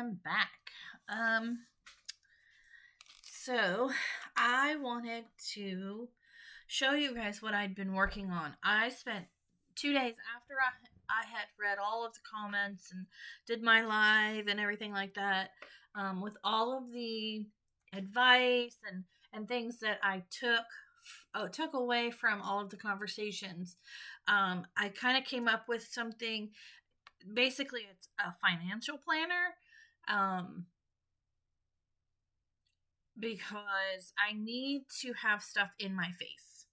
am back. So I wanted to show you guys what I'd been working on. I spent 2 days after I had read all of the comments and did my live and everything like that, with all of the advice and things that I took away from all of the conversations. I kind of came up with something. Basically, it's a financial planner. Um, because I need to have stuff in my face.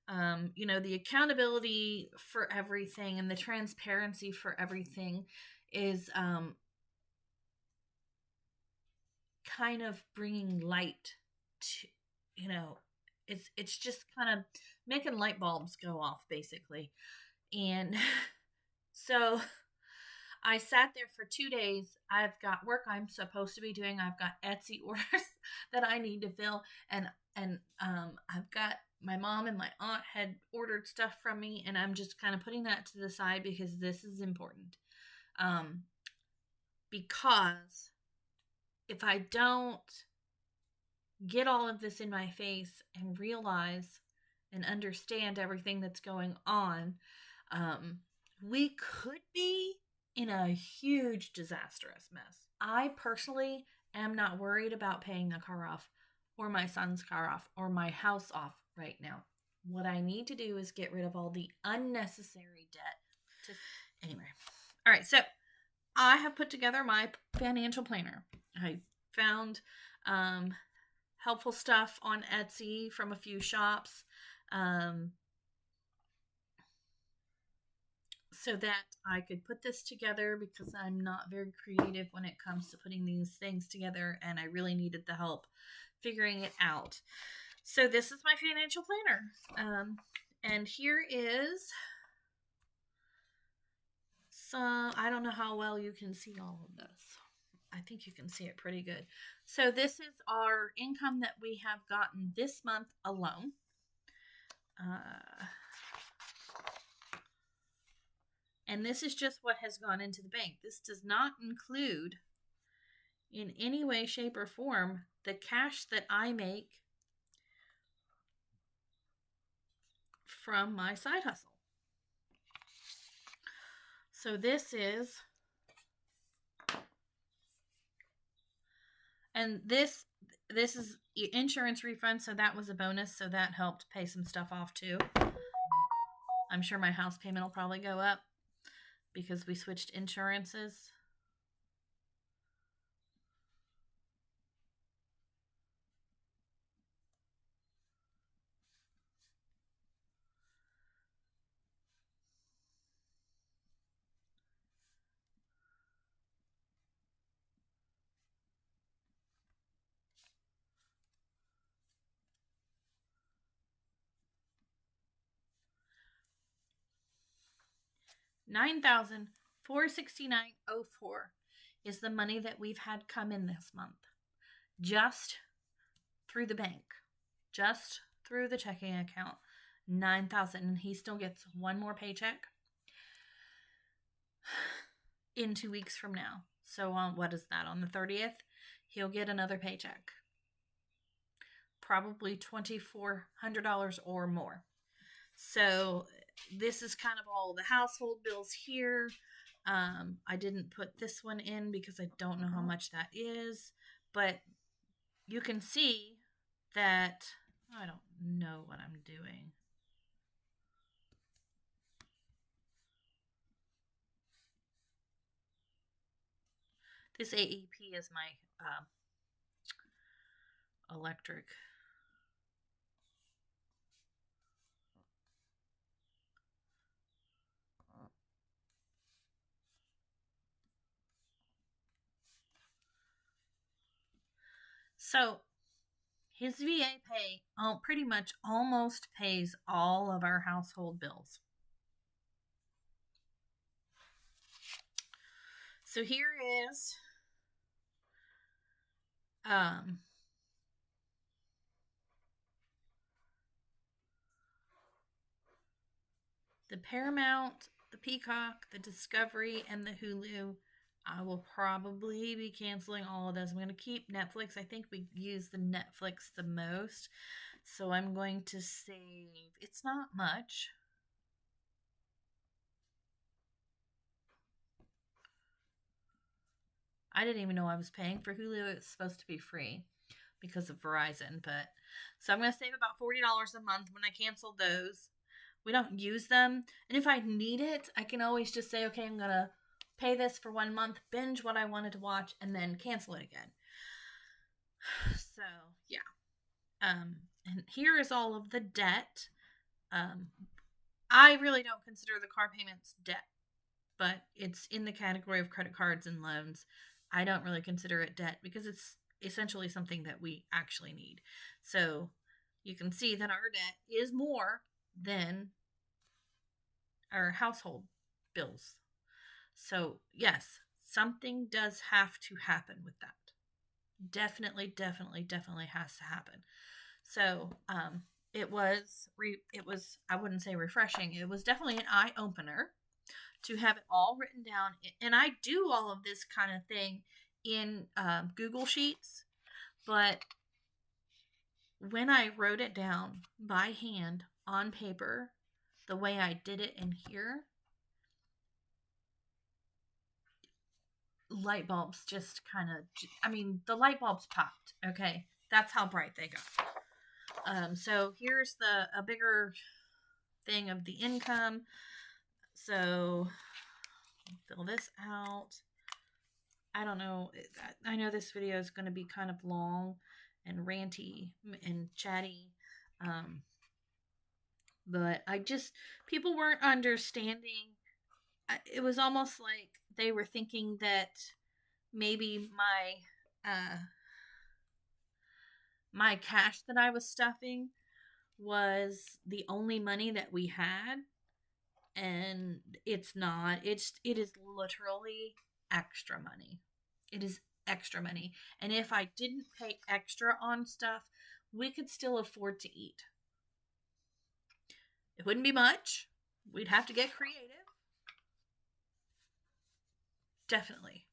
The accountability for everything and the transparency for everything is kind of bringing light to, it's just kind of making light bulbs go off, basically. And so I sat there for 2 days. I've got work I'm supposed to be doing. I've got Etsy orders that I need to fill, and I've got my mom and my aunt had ordered stuff from me, and I'm just kind of putting that to the side because this is important. Because if I don't get all of this in my face and realize and understand everything that's going on, we could be in a huge disastrous mess. I personally am not worried about paying the car off or my son's car off or my house off right now. What I need to do is get rid of all the unnecessary debt. Anyway. All right. So I have put together my financial planner. I found helpful stuff on Etsy from a few shops. So that I could put this together because I'm not very creative when it comes to putting these things together, and I really needed the help figuring it out. So this is my financial planner. And here is some, I don't know how well you can see all of this. I think you can see it pretty good. So this is our income that we have gotten this month alone. And this is just what has gone into the bank. This does not include, in any way, shape, or form, the cash that I make from my side hustle. So this is, and this is insurance refund, so that was a bonus, so that helped pay some stuff off too. I'm sure my house payment will probably go up because we switched insurances. $9,469.04 is the money that we've had come in this month, just through the bank, just through the checking account. $9,000, and he still gets one more paycheck in 2 weeks from now. So what is that? On the 30th, he'll get another paycheck, probably $2,400 or more. So this is kind of all the household bills here. I didn't put this one in because I don't know how much that is, but you can see that I don't know what I'm doing. This AEP is my electric. So his VA pay pretty much almost pays all of our household bills. So here is the Paramount, the Peacock, the Discovery, and the Hulu I will probably be canceling all of those. I'm going to keep Netflix. I think we use the Netflix the most. So I'm going to save, it's not much. I didn't even know I was paying for Hulu. It's supposed to be free because of Verizon. But so I'm going to save about $40 a month when I cancel those. We don't use them. And if I need it, I can always just say, okay, I'm going to pay this for 1 month, binge what I wanted to watch, and then cancel it again. So, yeah. And here is all of the debt. I really don't consider the car payments debt, but it's in the category of credit cards and loans. I don't really consider it debt because it's essentially something that we actually need. So you can see that our debt is more than our household bills. So, yes, something does have to happen with that. Definitely has to happen. So, it was I wouldn't say refreshing. It was definitely an eye opener to have it all written down. And I do all of this kind of thing in Google Sheets, but when I wrote it down by hand on paper, the way I did it in here, light bulbs just kind of, the light bulbs popped. Okay, that's how bright they got. So here's a bigger thing of the income. So fill this out. I don't know. I know this video is going to be kind of long and ranty and chatty. But people weren't understanding. It was almost like they were thinking that maybe my cash that I was stuffing was the only money that we had, and it's not. It is literally extra money. It is extra money. And if I didn't pay extra on stuff, we could still afford to eat. It wouldn't be much. We'd have to get creative. Definitely.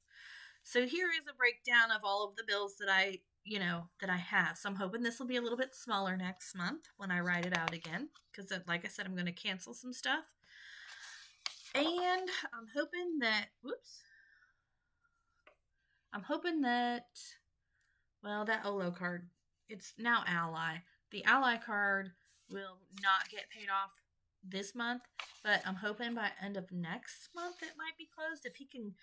So here is a breakdown of all of the bills that I have. So I'm hoping this will be a little bit smaller next month when I write it out again. Because like I said, I'm going to cancel some stuff. And I'm hoping that, well, that OLO card, it's now Ally. The Ally card will not get paid off this month, but I'm hoping by end of next month it might be closed if he can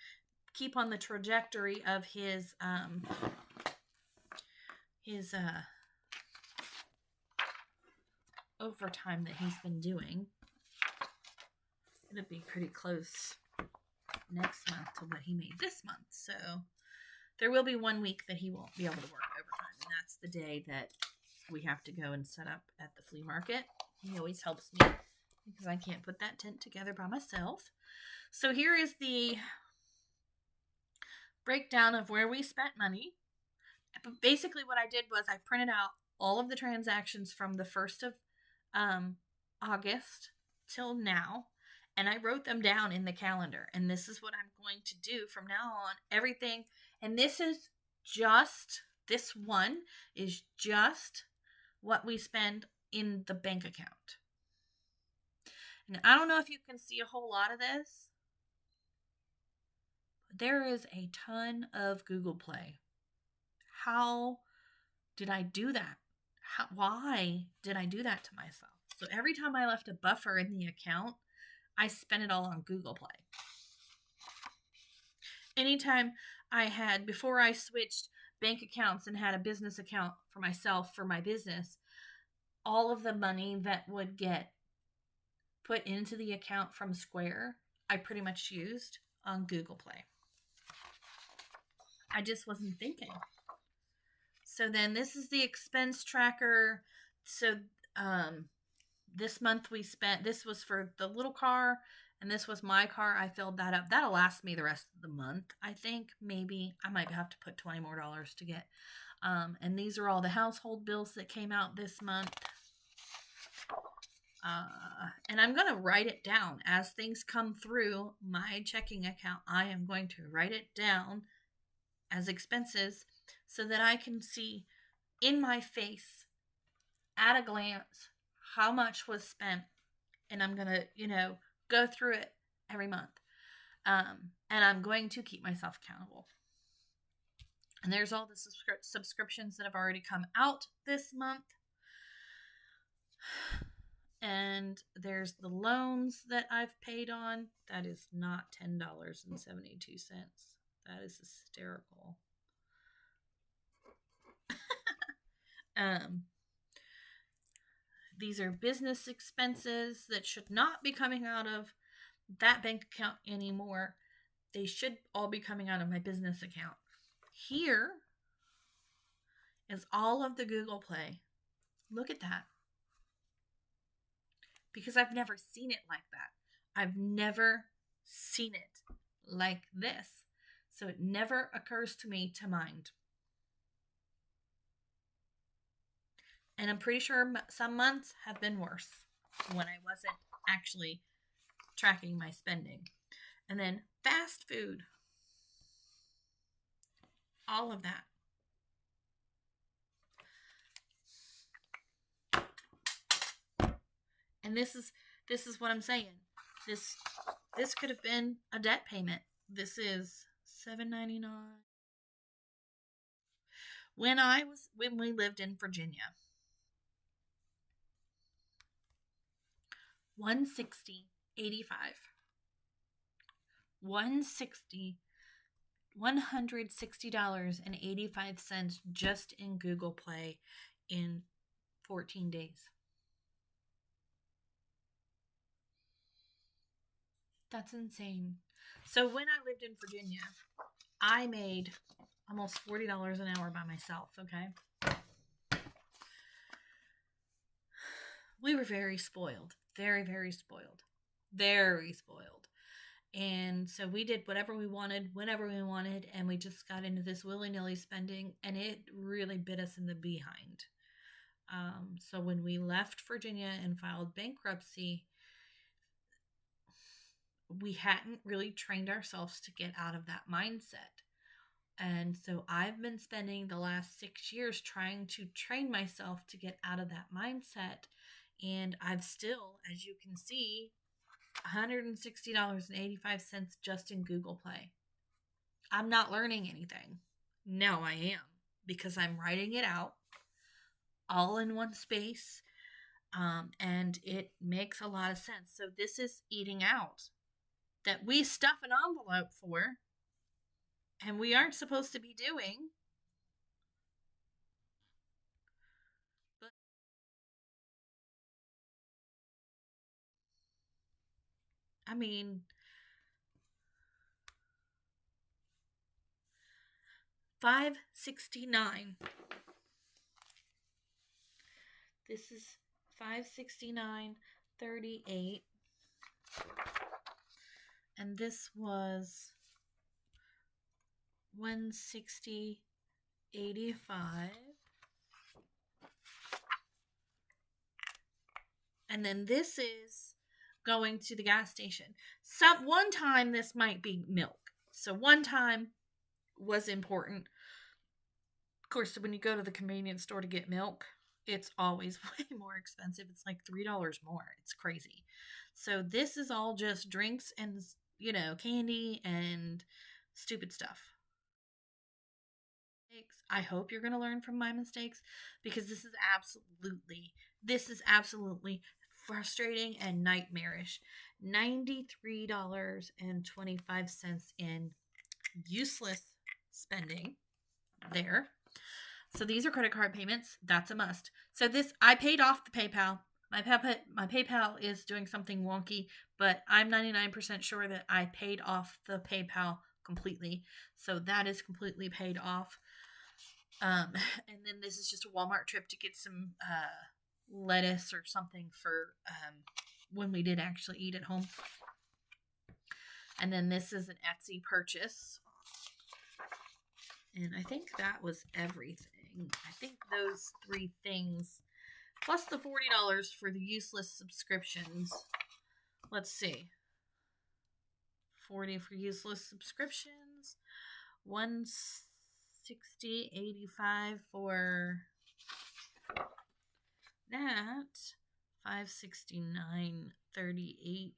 keep on the trajectory of his overtime that he's been doing. It'll be pretty close next month to what he made this month. So there will be 1 week that he won't be able to work overtime, and that's the day that we have to go and set up at the flea market. He always helps me because I can't put that tent together by myself. So here is the breakdown of where we spent money. But basically what I did was I printed out all of the transactions from the 1st of August till now, and I wrote them down in the calendar. And this is what I'm going to do from now on. Everything, and this one is just what we spend in the bank account. And I don't know if you can see a whole lot of this, but there is a ton of Google Play. How did I do that? Why did I do that to myself? So every time I left a buffer in the account, I spent it all on Google Play. Anytime before I switched bank accounts and had a business account for myself, for my business, all of the money that would get put into the account from Square, I pretty much used on Google Play. I just wasn't thinking. So then this is the expense tracker. So this month this was for the little car, and this was my car. I filled that up. That'll last me the rest of the month. I think maybe I might have to put $20 more to get. And these are all the household bills that came out this month. And I'm going to write it down as things come through my checking account. I am going to write it down as expenses so that I can see in my face at a glance how much was spent. And I'm going to, go through it every month. And I'm going to keep myself accountable. And there's all the subscriptions that have already come out this month. And there's the loans that I've paid on. That is not $10.72. That is hysterical. These are business expenses that should not be coming out of that bank account anymore. They should all be coming out of my business account. Here is all of the Google Play. Look at that. Because I've never seen it like that. I've never seen it like this. So it never occurs to me to mind. And I'm pretty sure some months have been worse when I wasn't actually tracking my spending. And then fast food. All of that. And this is what I'm saying. This could have been a debt payment. This is $7.99. When we lived in Virginia, $160.85. $160.85 just in Google Play in 14 days. That's insane. So when I lived in Virginia, I made almost $40 an hour by myself, okay? We were very spoiled. Very, very spoiled. Very spoiled. And so we did whatever we wanted, whenever we wanted, and we just got into this willy-nilly spending, and it really bit us in the behind. So when we left Virginia and filed bankruptcy, we hadn't really trained ourselves to get out of that mindset. And so I've been spending the last 6 years trying to train myself to get out of that mindset. And I've still, as you can see, $160.85 just in Google Play. I'm not learning anything. No, I am. Because I'm writing it out all in one space. And it makes a lot of sense. So this is eating out that we stuff an envelope for and we aren't supposed to be doing. But I mean, $569. This is $569.38. And this was $160.85. And then this is going to the gas station. One time this might be milk. So one time was important. Of course, when you go to the convenience store to get milk, it's always way more expensive. It's like $3 more. It's crazy. So this is all just drinks and, candy and stupid stuff. I hope you're going to learn from my mistakes because this is absolutely frustrating and nightmarish. $93.25 in useless spending there. So these are credit card payments. That's a must. So I paid off the PayPal. My PayPal is doing something wonky, but I'm 99% sure that I paid off the PayPal completely. So that is completely paid off. And then this is just a Walmart trip to get some lettuce or something for when we did actually eat at home. And then this is an Etsy purchase. And I think that was everything. I think those three things plus the $40 for the useless subscriptions. Let's see. 40 for useless subscriptions. 160.85 for that. 569.38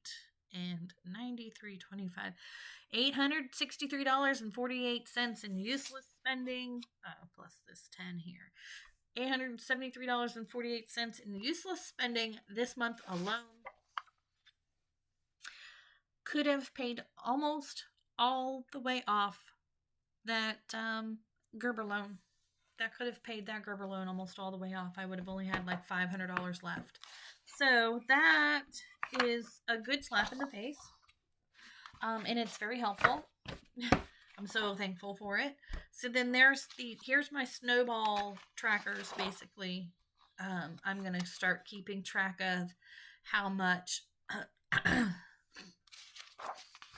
and 93.25. $863.48 in useless spending. Plus this 10 here. $873.48 in useless spending this month alone. Could have paid almost all the way off that Gerber loan. That could have paid that Gerber loan almost all the way off. I would have only had like $500 left. So that is a good slap in the face. And it's very helpful. I'm so thankful for it. So then here's my Snowball trackers, basically. I'm going to start keeping track of how much.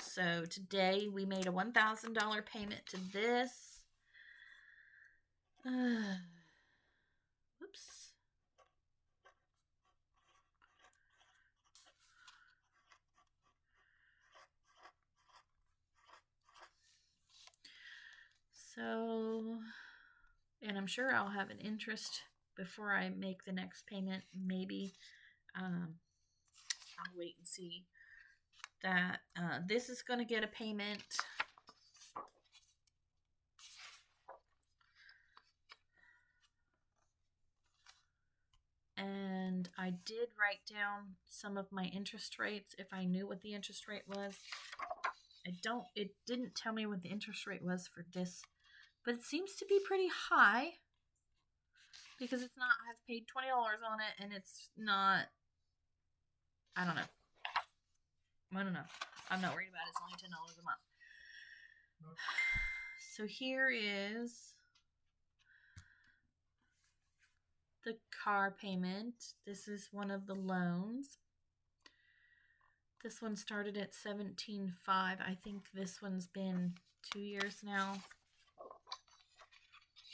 So today we made a $1,000 payment to this. Whoops. So, and I'm sure I'll have an interest before I make the next payment. Maybe I'll wait and see that this is going to get a payment. And I did write down some of my interest rates if I knew what the interest rate was. It didn't tell me what the interest rate was for this, but it seems to be pretty high because it's not, I've paid $20 on it and it's not, I don't know. I'm not worried about it. It's only $10 a month. So here is the car payment. This is one of the loans. This one started at $17.5. I think this one's been 2 years now.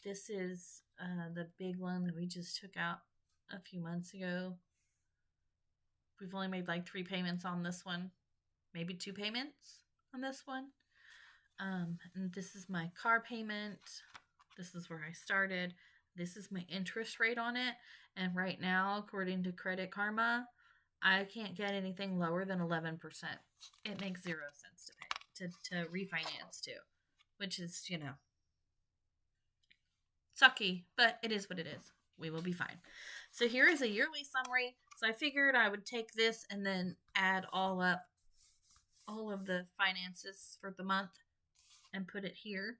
This is the big loan that we just took out a few months ago. We've only made like 3 payments on this one. Maybe 2 payments on this one. And this is my car payment. This is where I started. This is my interest rate on it. And right now, according to Credit Karma, I can't get anything lower than 11%. It makes 0 cents to pay, to refinance to, which is, sucky, but it is what it is. We will be fine. So here is a yearly summary. So I figured I would take this and then add all of the finances for the month and put it here,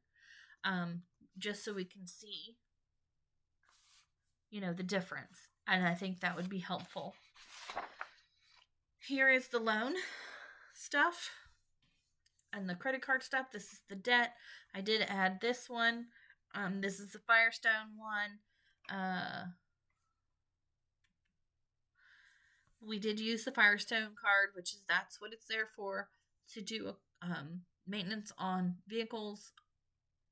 just so we can see, the difference. And I think that would be helpful. Here is the loan stuff and the credit card stuff. This is the debt. I did add this one. This is the Firestone one. We did use the Firestone card, that's what it's there for, to do maintenance on vehicles,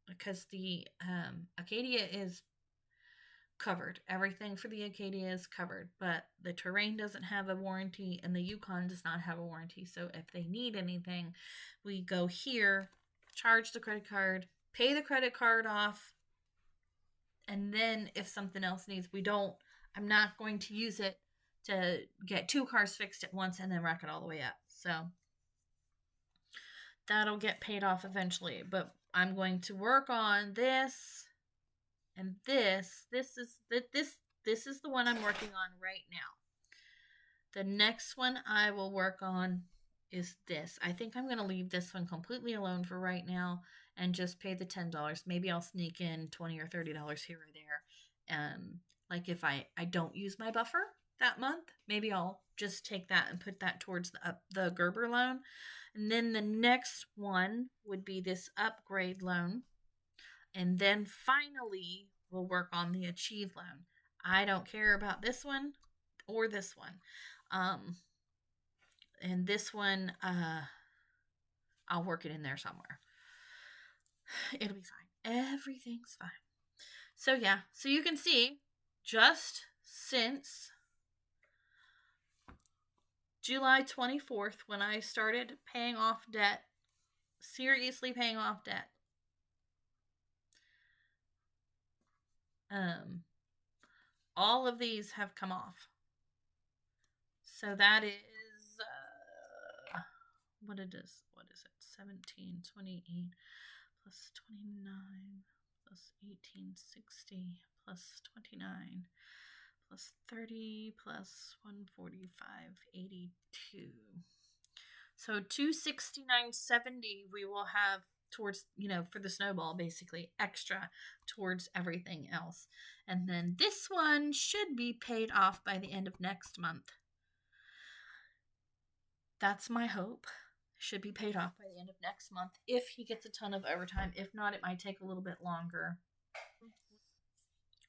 because the Acadia is covered. Everything for the Acadia is covered, but the Terrain doesn't have a warranty and the Yukon does not have a warranty. So if they need anything, we go here, charge the credit card, pay the credit card off, and then if something else needs, I'm not going to use it to get 2 cars fixed at once and then rack it all the way up. So that'll get paid off eventually, but I'm going to work on this. And this is the one I'm working on right now. The next one I will work on is this. I think I'm going to leave this one completely alone for right now and just pay the $10. Maybe I'll sneak in $20 or $30 here or there. Like if I don't use my buffer that month, maybe I'll just take that and put that towards the Gerber loan. And then the next one would be this upgrade loan. And then finally, we'll work on the Achieve loan. I don't care about this one or this one. And this one, I'll work it in there somewhere. It'll be fine. Everything's fine. So yeah, so you can see, just since July 24th, when I started paying off debt, seriously paying off debt. All of these have come off. So that is what it is. What is it? 17, 28 plus 29 plus 1860 plus 29 plus 30 plus 145, 82. So 269.70 we will have towards, for the snowball, basically extra towards everything else. And then this one should be paid off by the end of next month. That's my hope. Should be paid off by the end of next month if he gets a ton of overtime. If not, it might take a little bit longer.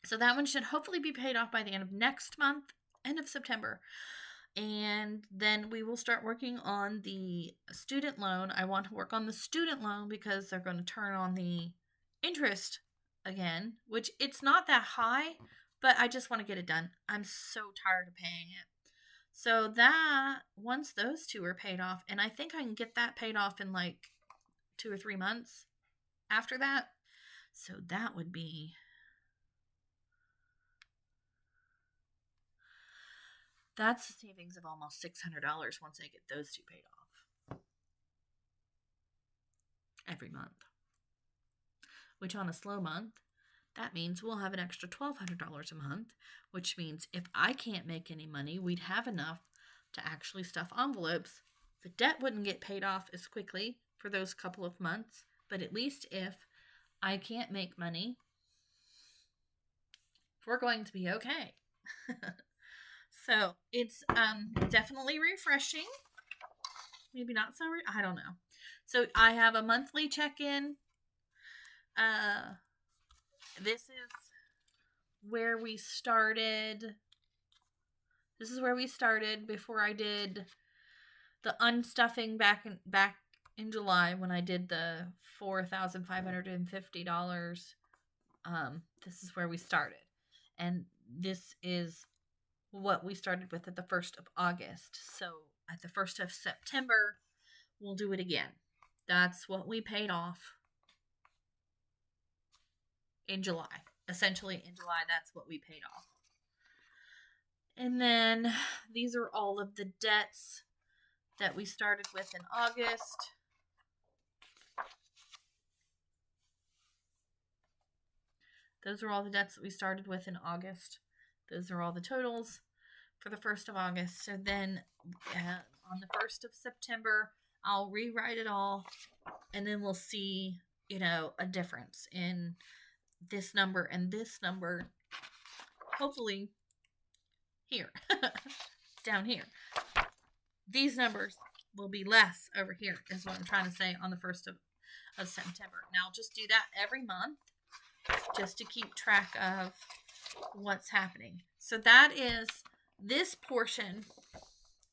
So that one should hopefully be paid off by the end of next month, end of September. And then we will start working on the student loan. I want to work on the student loan because they're going to turn on the interest again, which it's not that high, but I just want to get it done. I'm so tired of paying it. So that, once those two are paid off, and I think I can get that paid off in like 2 or 3 months after that. So that would be... That's a savings of almost $600 once I get those two paid off. Every month. Which on a slow month, that means we'll have an extra $1,200 a month, which means if I can't make any money, we'd have enough to actually stuff envelopes. The debt wouldn't get paid off as quickly for those couple of months, but at least if I can't make money, we're going to be okay. So it's definitely refreshing. Maybe not so. I don't know. So I have a monthly check-in. This is where we started. This is where we started before I did the unstuffing back in July when I did the $4,550. This is where we started, and this is what we started with at the 1st of August. So at the 1st of September, we'll do it again. That's what we paid off in July. Essentially, in July, that's what we paid off. And then these are all of the debts that we started with in August. Those are all the debts that we started with in August. Those are all the totals for the 1st of August. So then on the 1st of September, I'll rewrite it all, and then we'll see, a difference in this number and this number. Hopefully here, down here. These numbers will be less over here, is what I'm trying to say, on the 1st of September. Now, I'll just do that every month just to keep track of what's happening. So that is, this portion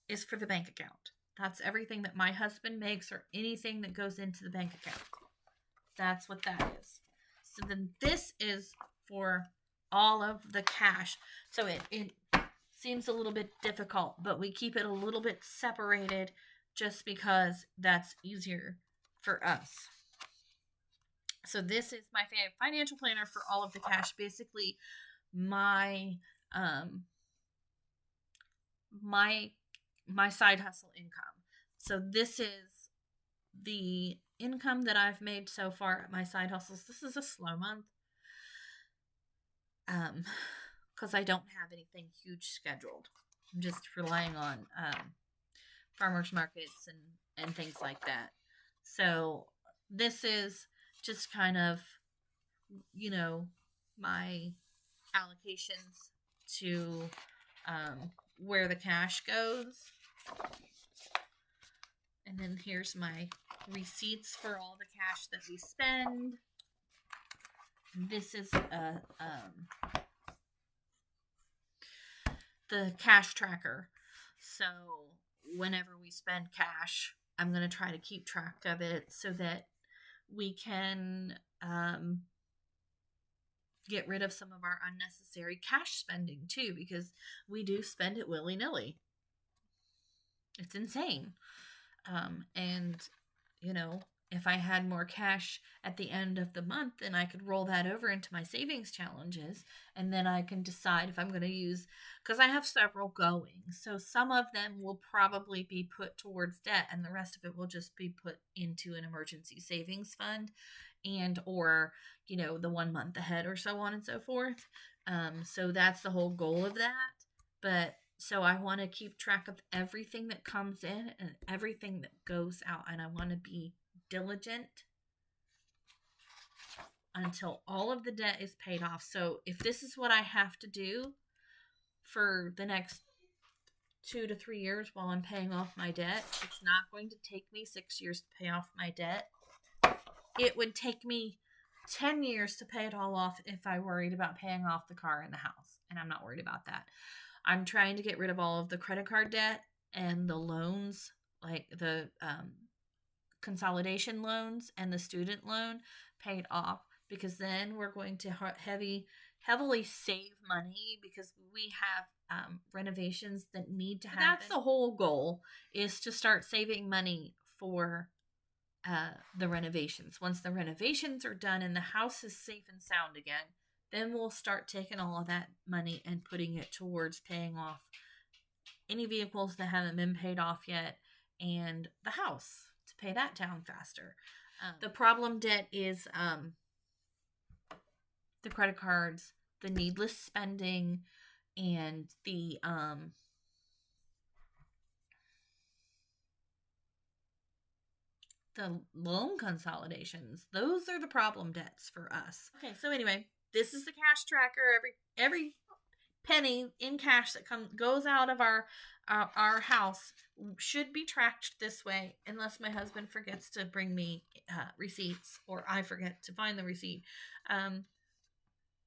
is for the bank account. That's everything that my husband makes or anything that goes into the bank account. That's what that is. So then this is for all of the cash. So it seems a little bit difficult, but we keep it a little bit separated just because that's easier for us. So this is my financial planner for all of the cash. Basically, my side hustle income. So this is the income that I've made so far at my side hustles. This is a slow month because I don't have anything huge scheduled. I'm just relying on farmers markets and things like that. So this is just kind of, my allocations to where the cash goes. And then here's my receipts for all the cash that we spend. This is the cash tracker. So whenever we spend cash, I'm going to try to keep track of it so that we can get rid of some of our unnecessary cash spending too, because we do spend it willy-nilly. It's insane. And, you know, if I had more cash at the end of the month, then I could roll that over into my savings challenges. And then I can decide if I'm going to use, because I have several going. So some of them will probably be put towards debt, and the rest of it will just be put into an emergency savings fund and, or, the 1 month ahead or so on and so forth. So that's the whole goal of that. But so I want to keep track of everything that comes in and everything that goes out. And I want to be diligent until all of the debt is paid off. So if this is what I have to do for the next 2 to 3 years while I'm paying off my debt, it's not going to take me 6 years to pay off my debt. It would take me 10 years to pay it all off if I worried about paying off the car and the house. And I'm not worried about that. I'm trying to get rid of all of the credit card debt and the loans, like the consolidation loans and the student loan paid off, because then we're going to heavily save money, because we have renovations that need to happen. That's the whole goal, is to start saving money for the renovations. Once the renovations are done and the house is safe and sound again, then we'll start taking all of that money and putting it towards paying off any vehicles that haven't been paid off yet, and the house to pay that down faster. The problem debt is the credit cards, the needless spending, and the loan consolidations. Those are the problem debts for us. Okay, so anyway, this is the cash tracker. Every penny in cash that goes out of our house should be tracked this way, unless my husband forgets to bring me receipts, or I forget to find the receipt.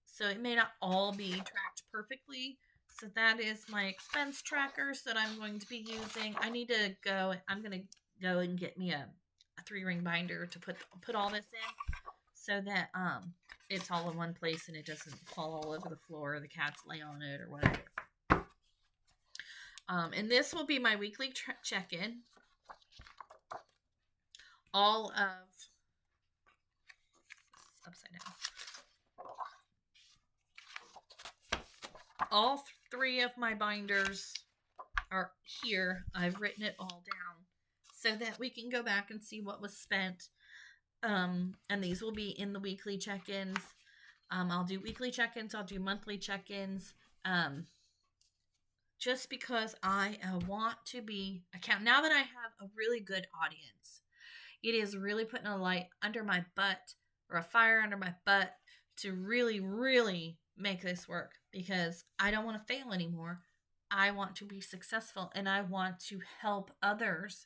So it may not all be tracked perfectly. So that is my expense trackers that I'm going to be using. I'm going to go and get me a 3-ring binder to put all this in, so that it's all in one place and it doesn't fall all over the floor, or the cats lay on it, or whatever. And this will be my weekly check-in. All of upside down. All 3 of my binders are here. I've written it all down so that we can go back and see what was spent. And these will be in the weekly check-ins. I'll do weekly check-ins. I'll do monthly check-ins. Just because I want to be now that I have a really good audience. It is really putting a light under my butt, or a fire under my butt, to really, really make this work, because I don't want to fail anymore. I want to be successful, and I want to help others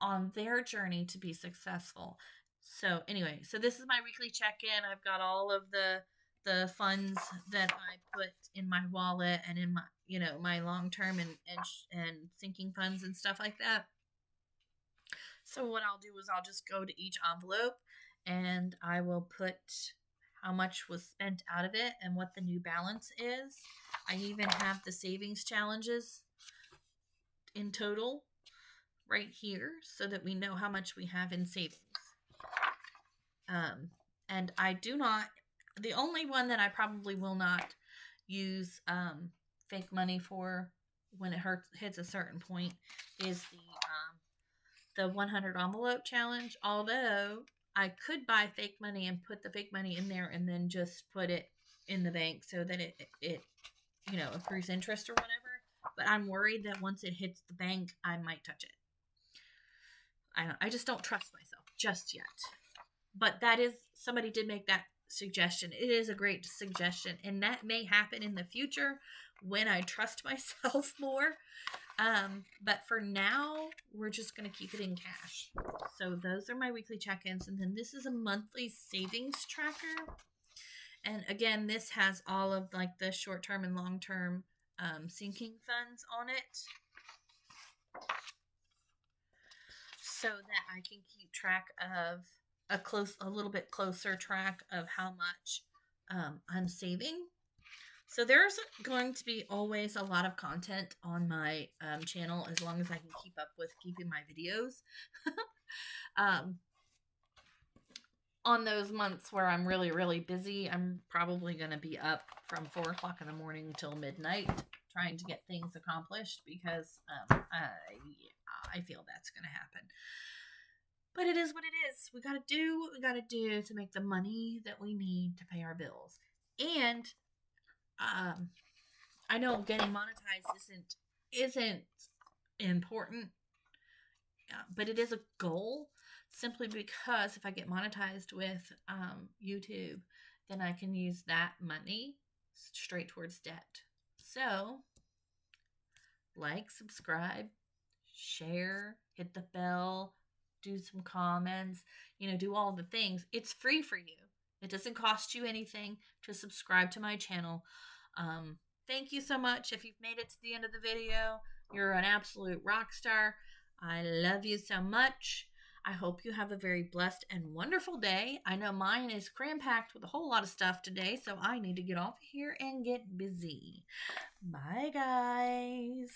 on their journey to be successful. So anyway, this is my weekly check-in. I've got all of the funds that I put in my wallet and in my my long-term and sinking funds and stuff like that. So what I'll do is I'll just go to each envelope and I will put how much was spent out of it and what the new balance is. I even have the savings challenges in total right here, so that we know how much we have in savings. And I do not, the only one that I probably will not use fake money for when it hits a certain point is the 100 envelope challenge. Although I could buy fake money and put the fake money in there and then just put it in the bank so that it accrues interest or whatever. But I'm worried that once it hits the bank, I might touch it. I just don't trust myself just yet. But somebody did make that suggestion. It is a great suggestion, and that may happen in the future when I trust myself more. But for now, we're just going to keep it in cash. So those are my weekly check-ins. And then this is a monthly savings tracker. And again, this has all of like the short-term and long-term sinking funds on it, so that I can keep track of a little bit closer track of how much I'm saving. So there's going to be always a lot of content on my channel as long as I can keep up with keeping my videos. um, on those months where I'm really, really busy, I'm probably going to be up from 4 o'clock in the morning till midnight trying to get things accomplished because I feel that's going to happen. But it is what it is. We got to do what we got to do to make the money that we need to pay our bills. And I know getting monetized isn't important, but it is a goal. Simply because if I get monetized with YouTube, then I can use that money straight towards debt. So, like, subscribe, share, hit the bell, do some comments, do all the things. It's free for you. It doesn't cost you anything to subscribe to my channel. Thank you so much. If you've made it to the end of the video, you're an absolute rock star. I love you so much. I hope you have a very blessed and wonderful day. I know mine is cram-packed with a whole lot of stuff today, so I need to get off here and get busy. Bye, guys.